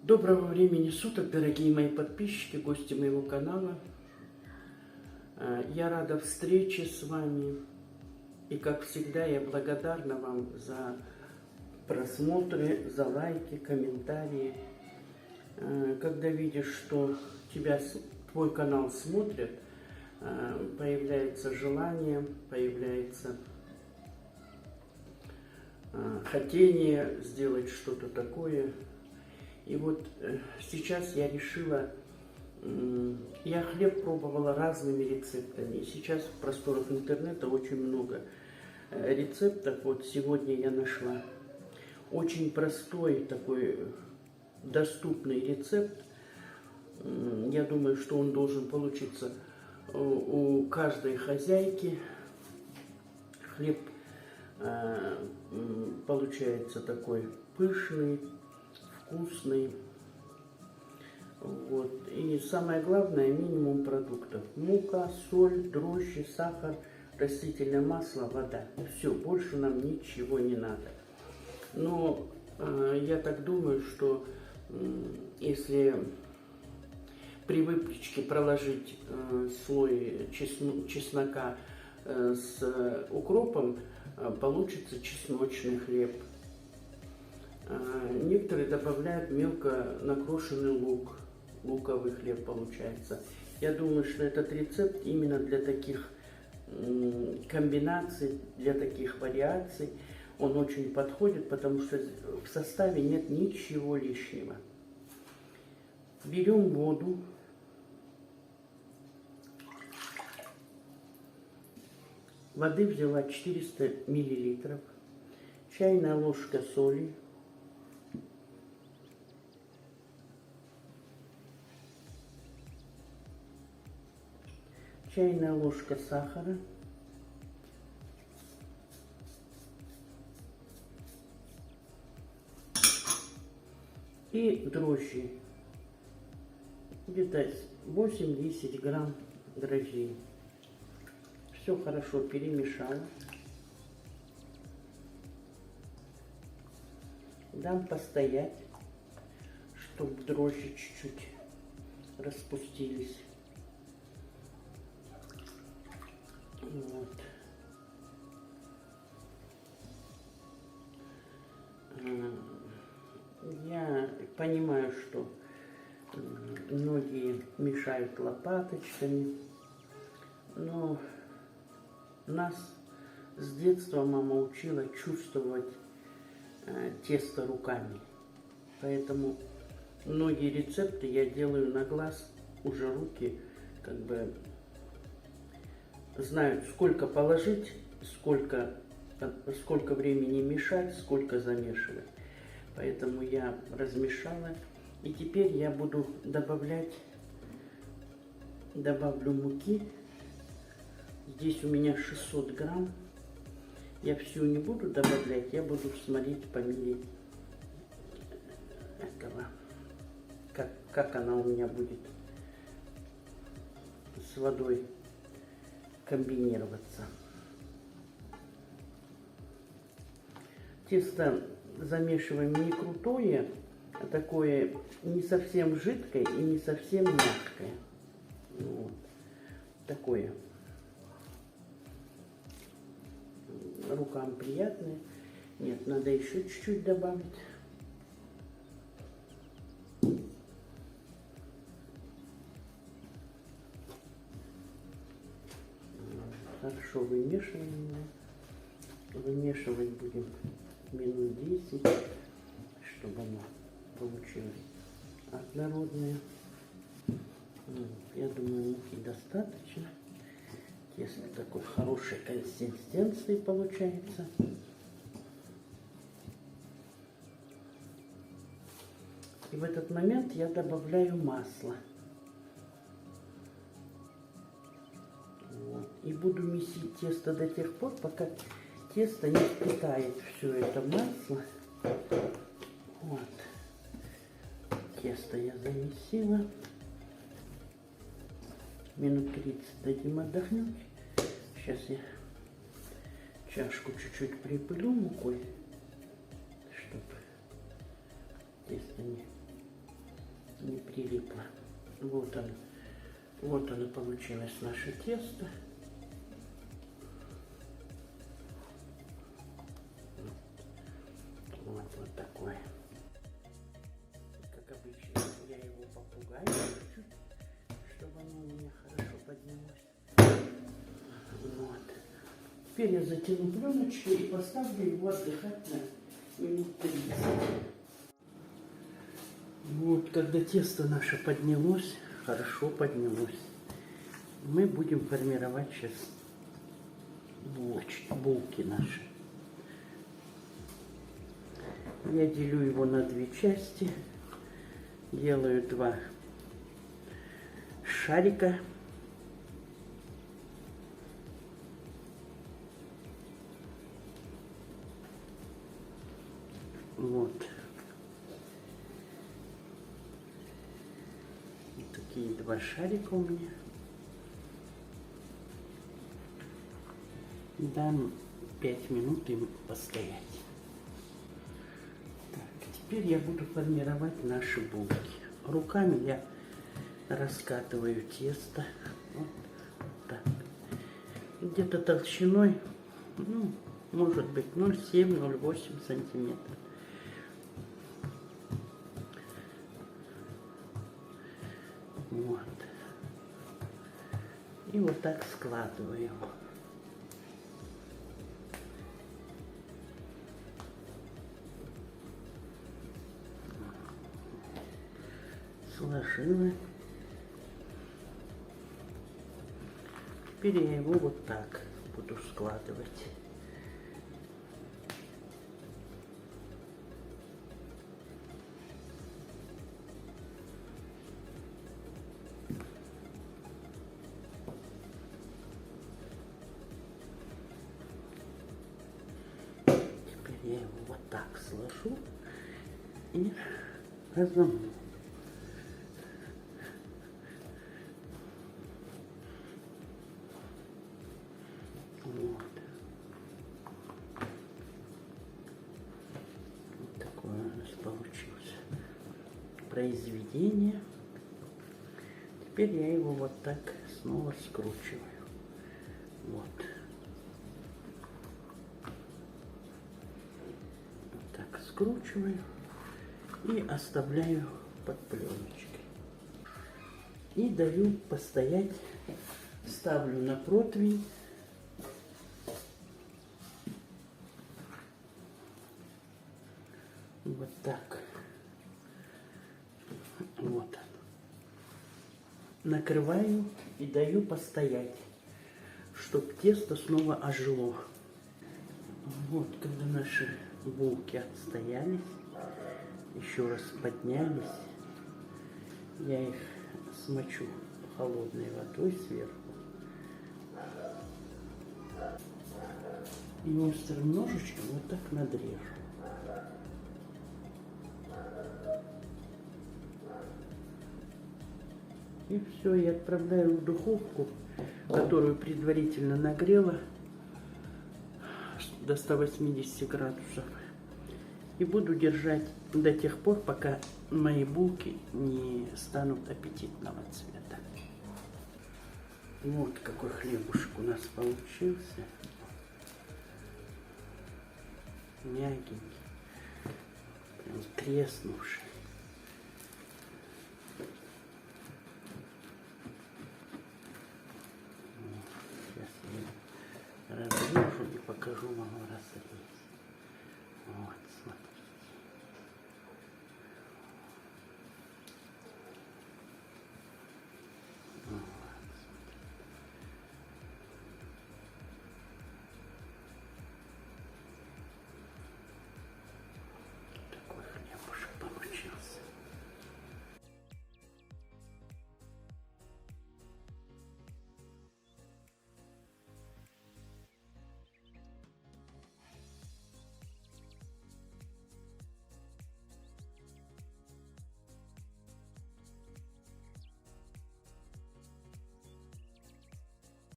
Доброго времени суток, дорогие мои подписчики, гости моего канала. Я рада встрече с вами. И, как всегда, я благодарна вам за просмотры, за лайки, комментарии. Когда видишь, что твой канал смотрят, появляется желание, появляется хотение сделать что-то такое. И вот сейчас я решила, я хлеб пробовала разными рецептами. И сейчас в просторах интернета очень много рецептов. Вот сегодня я нашла очень простой такой доступный рецепт. Я думаю, что он должен получиться у каждой хозяйки. Хлеб получается такой пышный, вкусный. Вот. И самое главное, минимум продуктов. Мука, соль, дрожжи, сахар, растительное масло, вода. Все, больше нам ничего не надо. Но я так думаю, что если при выпечке проложить слой чеснока с укропом, получится чесночный хлеб. Некоторые добавляют мелко накрошенный лук, луковый хлеб получается. Я думаю, что этот рецепт именно для таких комбинаций, для таких вариаций, он очень подходит, потому что в составе нет ничего лишнего. Берем воду. Воды взяла 400 миллилитров, чайная ложка соли, чайная ложка сахара, и дрожжи, где-то 8-10 грамм дрожжей. Все хорошо перемешала. Дам постоять, чтобы дрожжи чуть-чуть распустились. Вот. Я понимаю, что многие мешают лопаточками, но нас с детства мама учила чувствовать тесто руками. Поэтому многие рецепты я делаю на глаз, уже руки как бы знают, сколько положить, сколько времени мешать, сколько замешивать. Поэтому я размешала. И теперь я буду добавлю муки. Здесь у меня 600 грамм. Я всю не буду добавлять, я буду смотреть по мере этого, как она у меня будет с водой комбинироваться. Тесто замешиваем не крутое, а такое не совсем жидкое и не совсем мягкое. Вот. Такое. Рукам приятное. Нет, надо еще чуть-чуть добавить. Хорошо вымешиваем. Вымешивать будем минут 10, чтобы оно получилось однородное. Я думаю, муки достаточно. Тесто такой хорошей консистенции получается. И в этот момент я добавляю масло. Вот. И буду месить тесто до тех пор, пока тесто не впитает все это масло. Вот. Тесто я замесила. Минут 30 дадим отдохнуть. Сейчас я чашку чуть-чуть припылю мукой, чтобы тесто не не прилипло. Вот оно получилось, наше тесто. Вот такое. Как обычно, я его попугаю чуть-чуть, чтобы оно у меня хорошо поднялось. Вот. Теперь я затяну пленочку и поставлю его отдыхать на минут 30. Вот, когда тесто наше поднялось, хорошо поднялось, мы будем формировать сейчас булки наши. Я делю его на две части, делаю два шарика. Вот. Вот такие два шарика у меня. Дам 5 минут им постоять. Так, теперь я буду формировать наши булки. Руками я раскатываю тесто. Вот так. Где-то толщиной, ну, может быть 0,7-0,8 сантиметров. Вот. И вот так складываю. Сложила. Теперь я его вот так буду складывать. Теперь я его вот так сложу и разомну. Вот. Вот такое у нас получилось произведение. Теперь я его вот так снова скручиваю. Вот. Вот так скручиваю и оставляю под пленочкой. И даю постоять, ставлю на противень. Вот так. Вот. Накрываю и даю постоять, чтобы тесто снова ожило. Вот, когда наши булки отстоялись, еще раз поднялись, я их смочу холодной водой сверху. И острым ножичком вот так надрежу. И все, я отправляю в духовку, которую предварительно нагрела до 180 градусов. И буду держать до тех пор, пока мои булки не станут аппетитного цвета. Вот какой хлебушек у нас получился. Мягенький, прям треснувший.